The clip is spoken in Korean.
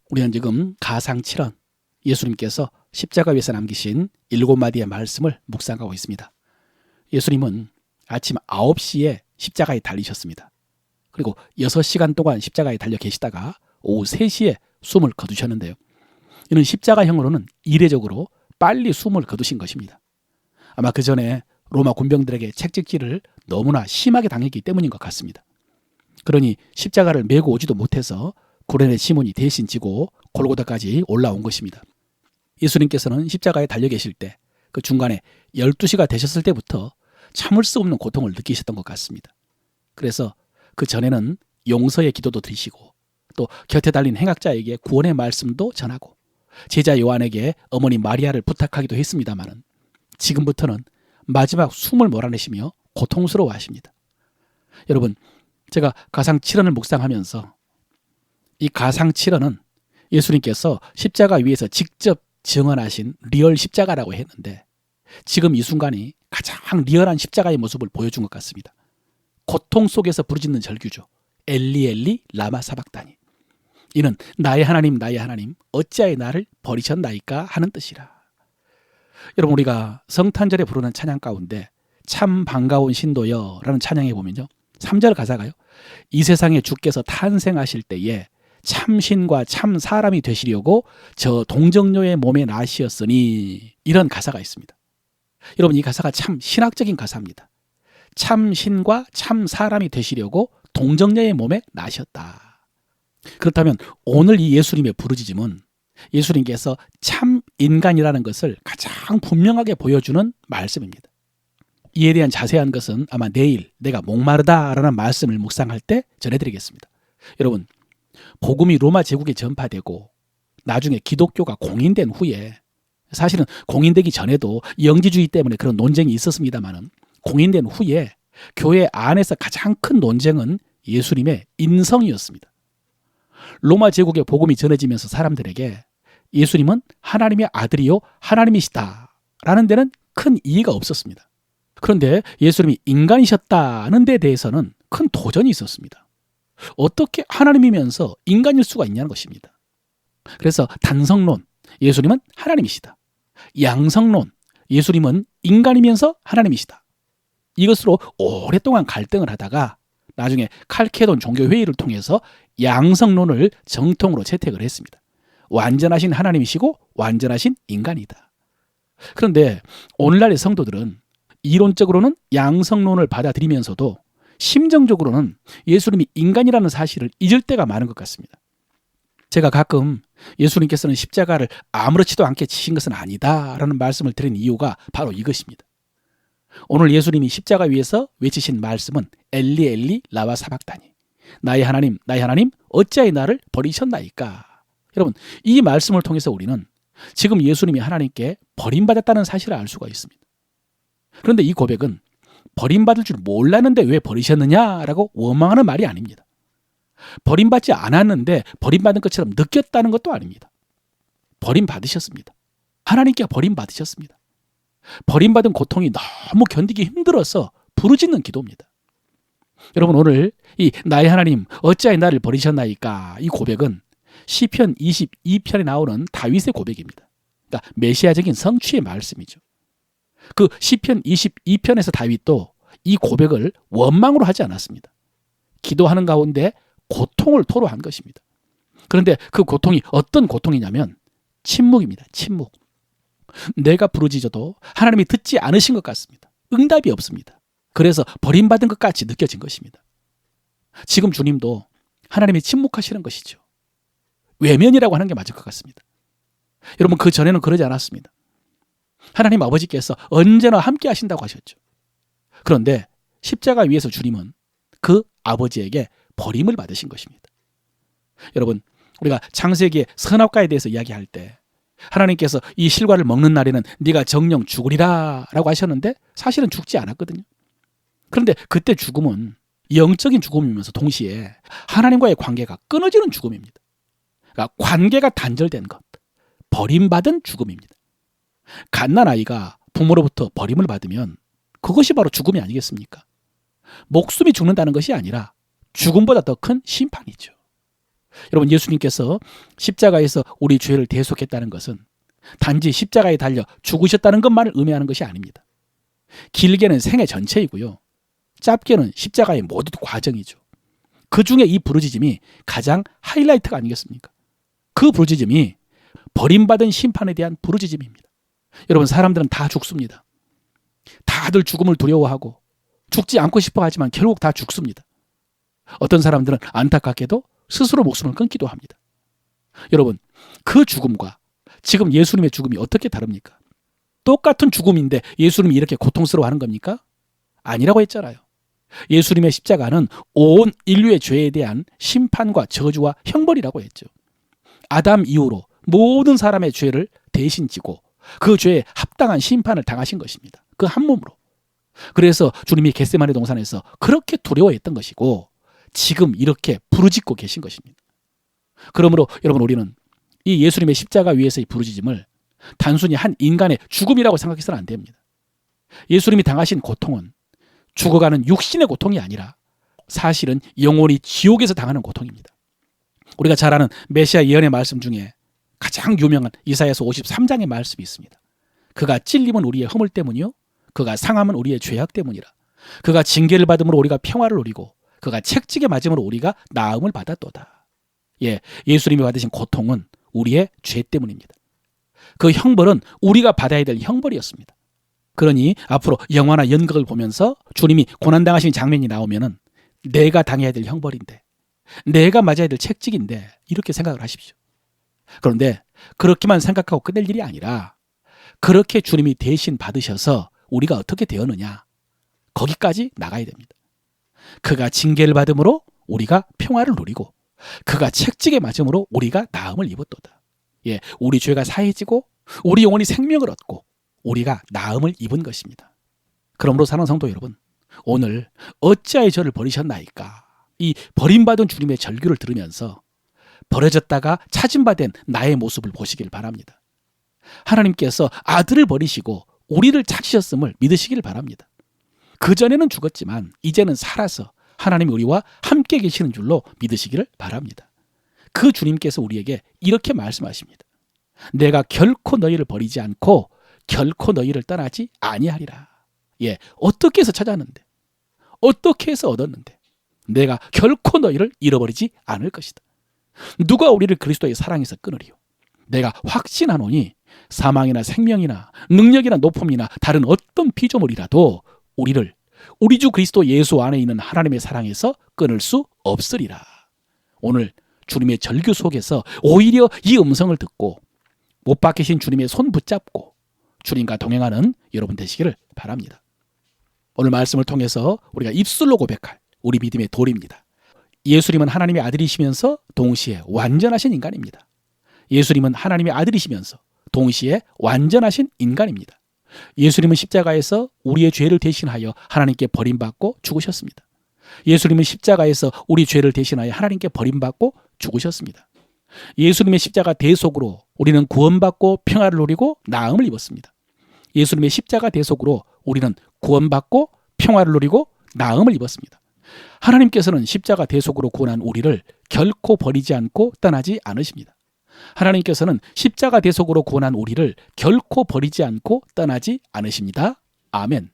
우리는 지금 가상 7원, 예수님께서 십자가 위에서 남기신 7마디의 말씀을 묵상하고 있습니다. 예수님은 아침 9시에 십자가에 달리셨습니다. 그리고 6시간 동안 십자가에 달려 계시다가 오후 3시에 숨을 거두셨는데요. 이는 십자가형으로는 이례적으로 빨리 숨을 거두신 것입니다. 아마 그 전에 로마 군병들에게 책찍질을 너무나 심하게 당했기 때문인 것 같습니다. 그러니 십자가를 메고 오지도 못해서 구레네 시몬이 대신 지고 골고다까지 올라온 것입니다. 예수님께서는 십자가에 달려 계실 때 그 중간에 12시가 되셨을 때부터 참을 수 없는 고통을 느끼셨던 것 같습니다. 그래서 그 전에는 용서의 기도도 드리시고 또 곁에 달린 행악자에게 구원의 말씀도 전하고 제자 요한에게 어머니 마리아를 부탁하기도 했습니다마는 지금부터는 마지막 숨을 몰아내시며 고통스러워 하십니다. 여러분, 제가 가상 7원을 묵상하면서 이 가상 7원은 예수님께서 십자가 위에서 직접 증언하신 리얼 십자가라고 했는데 지금 이 순간이 가장 리얼한 십자가의 모습을 보여준 것 같습니다. 고통 속에서 부르짖는 절규죠. 엘리 엘리 라마 사박다니. 이는 나의 하나님 어찌하여 나를 버리셨나이까 하는 뜻이라. 여러분, 우리가 성탄절에 부르는 찬양 가운데 참 반가운 신도여 라는 찬양에 보면요 3절 가사가요, 이 세상에 주께서 탄생하실 때에 참신과 참 사람이 되시려고 저 동정녀의 몸에 나시었으니, 이런 가사가 있습니다. 여러분, 이 가사가 참 신학적인 가사입니다. 참신과 참 사람이 되시려고 동정녀의 몸에 나셨다. 그렇다면 오늘 이 예수님의 부르짖음은 예수님께서 참 인간이라는 것을 가장 분명하게 보여주는 말씀입니다. 이에 대한 자세한 것은 아마 내일 내가 목마르다라는 말씀을 묵상할 때 전해드리겠습니다. 여러분, 복음이 로마 제국에 전파되고 나중에 기독교가 공인된 후에, 사실은 공인되기 전에도 영지주의 때문에 그런 논쟁이 있었습니다만 공인된 후에 교회 안에서 가장 큰 논쟁은 예수님의 인성이었습니다. 로마 제국의 복음이 전해지면서 사람들에게 예수님은 하나님의 아들이요 하나님이시다라는 데는 큰 이의가 없었습니다. 그런데 예수님이 인간이셨다는 데 대해서는 큰 도전이 있었습니다. 어떻게 하나님이면서 인간일 수가 있냐는 것입니다. 그래서 단성론, 예수님은 하나님이시다. 양성론, 예수님은 인간이면서 하나님이시다. 이것으로 오랫동안 갈등을 하다가 나중에 칼케돈 종교회의를 통해서 양성론을 정통으로 채택을 했습니다. 완전하신 하나님이시고 완전하신 인간이다. 그런데 오늘날의 성도들은 이론적으로는 양성론을 받아들이면서도 심정적으로는 예수님이 인간이라는 사실을 잊을 때가 많은 것 같습니다. 제가 가끔 예수님께서는 십자가를 아무렇지도 않게 지신 것은 아니다라는 말씀을 드린 이유가 바로 이것입니다. 오늘 예수님이 십자가 위에서 외치신 말씀은 엘리 엘리 라마 사박다니, 나의 하나님 어찌하여 나를 버리셨나이까. 여러분, 이 말씀을 통해서 우리는 지금 예수님이 하나님께 버림받았다는 사실을 알 수가 있습니다. 그런데 이 고백은 버림받을 줄 몰랐는데 왜 버리셨느냐라고 원망하는 말이 아닙니다. 버림받지 않았는데 버림받은 것처럼 느꼈다는 것도 아닙니다. 버림받으셨습니다. 하나님께 버림받으셨습니다. 버림받은 고통이 너무 견디기 힘들어서 부르짖는 기도입니다. 여러분, 오늘 이 나의 하나님 어찌하여 나를 버리셨나이까, 이 고백은 시편 22편에 나오는 다윗의 고백입니다. 그러니까 메시아적인 성취의 말씀이죠. 그 시편 22편에서 다윗도 이 고백을 원망으로 하지 않았습니다. 기도하는 가운데 고통을 토로한 것입니다. 그런데 그 고통이 어떤 고통이냐면 침묵입니다. 침묵. 내가 부르짖어도 하나님이 듣지 않으신 것 같습니다. 응답이 없습니다. 그래서 버림받은 것 같이 느껴진 것입니다. 지금 주님도 하나님이 침묵하시는 것이죠. 외면이라고 하는 게 맞을 것 같습니다. 여러분, 그 전에는 그러지 않았습니다. 하나님 아버지께서 언제나 함께 하신다고 하셨죠. 그런데 십자가 위에서 주님은 그 아버지에게 버림을 받으신 것입니다. 여러분, 우리가 창세기의 선악과에 대해서 이야기할 때 하나님께서 이 실과를 먹는 날에는 네가 정령 죽으리라 라고 하셨는데 사실은 죽지 않았거든요. 그런데 그때 죽음은 영적인 죽음이면서 동시에 하나님과의 관계가 끊어지는 죽음입니다. 그러니까 관계가 단절된 것, 버림받은 죽음입니다. 갓난아이가 부모로부터 버림을 받으면 그것이 바로 죽음이 아니겠습니까? 목숨이 죽는다는 것이 아니라 죽음보다 더 큰 심판이죠. 여러분, 예수님께서 십자가에서 우리 죄를 대속했다는 것은 단지 십자가에 달려 죽으셨다는 것만을 의미하는 것이 아닙니다. 길게는 생애 전체이고요. 짧게는 십자가의 모든 과정이죠. 그 중에 이 부르짖음이 가장 하이라이트가 아니겠습니까? 그 부르짖음이 버림받은 심판에 대한 부르짖음입니다. 여러분, 사람들은 다 죽습니다. 다들 죽음을 두려워하고 죽지 않고 싶어 하지만 결국 다 죽습니다. 어떤 사람들은 안타깝게도 스스로 목숨을 끊기도 합니다. 여러분, 그 죽음과 지금 예수님의 죽음이 어떻게 다릅니까? 똑같은 죽음인데 예수님이 이렇게 고통스러워하는 겁니까? 아니라고 했잖아요. 예수님의 십자가는 온 인류의 죄에 대한 심판과 저주와 형벌이라고 했죠. 아담 이후로 모든 사람의 죄를 대신 지고 그 죄에 합당한 심판을 당하신 것입니다. 그 한 몸으로. 그래서 주님이 겟세마네 동산에서 그렇게 두려워했던 것이고 지금 이렇게 부르짖고 계신 것입니다. 그러므로 여러분, 우리는 이 예수님의 십자가 위에서의 부르짖음을 단순히 한 인간의 죽음이라고 생각해서는 안 됩니다. 예수님이 당하신 고통은 죽어가는 육신의 고통이 아니라 사실은 영원히 지옥에서 당하는 고통입니다. 우리가 잘 아는 메시아 예언의 말씀 중에 가장 유명한 이사야서 53장의 말씀이 있습니다. 그가 찔림은 우리의 허물 때문이요, 그가 상함은 우리의 죄악 때문이라. 그가 징계를 받음으로 우리가 평화를 누리고 그가 채찍에 맞음으로 우리가 나음을 받았도다. 예수님이 받으신 고통은 우리의 죄 때문입니다. 그 형벌은 우리가 받아야 될 형벌이었습니다. 그러니 앞으로 영화나 연극을 보면서 주님이 고난당하신 장면이 나오면은 내가 당해야 될 형벌인데, 내가 맞아야 될 채찍인데 이렇게 생각을 하십시오. 그런데 그렇게만 생각하고 끝낼 일이 아니라 그렇게 주님이 대신 받으셔서 우리가 어떻게 되었느냐, 거기까지 나가야 됩니다. 그가 징계를 받음으로 우리가 평화를 누리고 그가 채찍에 맞음으로 우리가 나음을 입었도다. 우리 죄가 사해지고 우리 영혼이 생명을 얻고 우리가 나음을 입은 것입니다. 그러므로 사랑하는 성도 여러분, 오늘 어찌하여 저를 버리셨나이까, 이 버림받은 주님의 절규를 들으면서 버려졌다가 찾음받은 나의 모습을 보시길 바랍니다. 하나님께서 아들을 버리시고 우리를 찾으셨음을 믿으시길 바랍니다. 그전에는 죽었지만 이제는 살아서 하나님이 우리와 함께 계시는 줄로 믿으시기를 바랍니다. 그 주님께서 우리에게 이렇게 말씀하십니다. 내가 결코 너희를 버리지 않고 결코 너희를 떠나지 아니하리라. 어떻게 해서 찾았는데, 어떻게 해서 얻었는데 내가 결코 너희를 잃어버리지 않을 것이다. 누가 우리를 그리스도의 사랑에서 끊으리요? 내가 확신하노니 사망이나 생명이나 능력이나 높음이나 다른 어떤 피조물이라도 우리를 우리 주 그리스도 예수 안에 있는 하나님의 사랑에서 끊을 수 없으리라. 오늘 주님의 절규 속에서 오히려 이 음성을 듣고 못 박히신 주님의 손 붙잡고 주님과 동행하는 여러분 되시기를 바랍니다. 오늘 말씀을 통해서 우리가 입술로 고백할 우리 믿음의 도리입니다. 예수님은 하나님의 아들이시면서 동시에 완전하신 인간입니다. 예수님은 하나님의 아들이시면서 동시에 완전하신 인간입니다. 예수님은 십자가에서 우리의 죄를 대신하여 하나님께 버림받고 죽으셨습니다. 예수님은 십자가에서 우리 죄를 대신하여 하나님께 버림받고 죽으셨습니다. 예수님의 십자가 대속으로 우리는 구원받고 평화를 누리고 나음을 입었습니다. 예수님의 십자가 대속으로 우리는 구원받고 평화를 누리고 나음을 입었습니다. 하나님께서는 십자가 대속으로 구원한 우리를 결코 버리지 않고 떠나지 않으십니다. 하나님께서는 십자가 대속으로 구원한 우리를 결코 버리지 않고 떠나지 않으십니다. 아멘.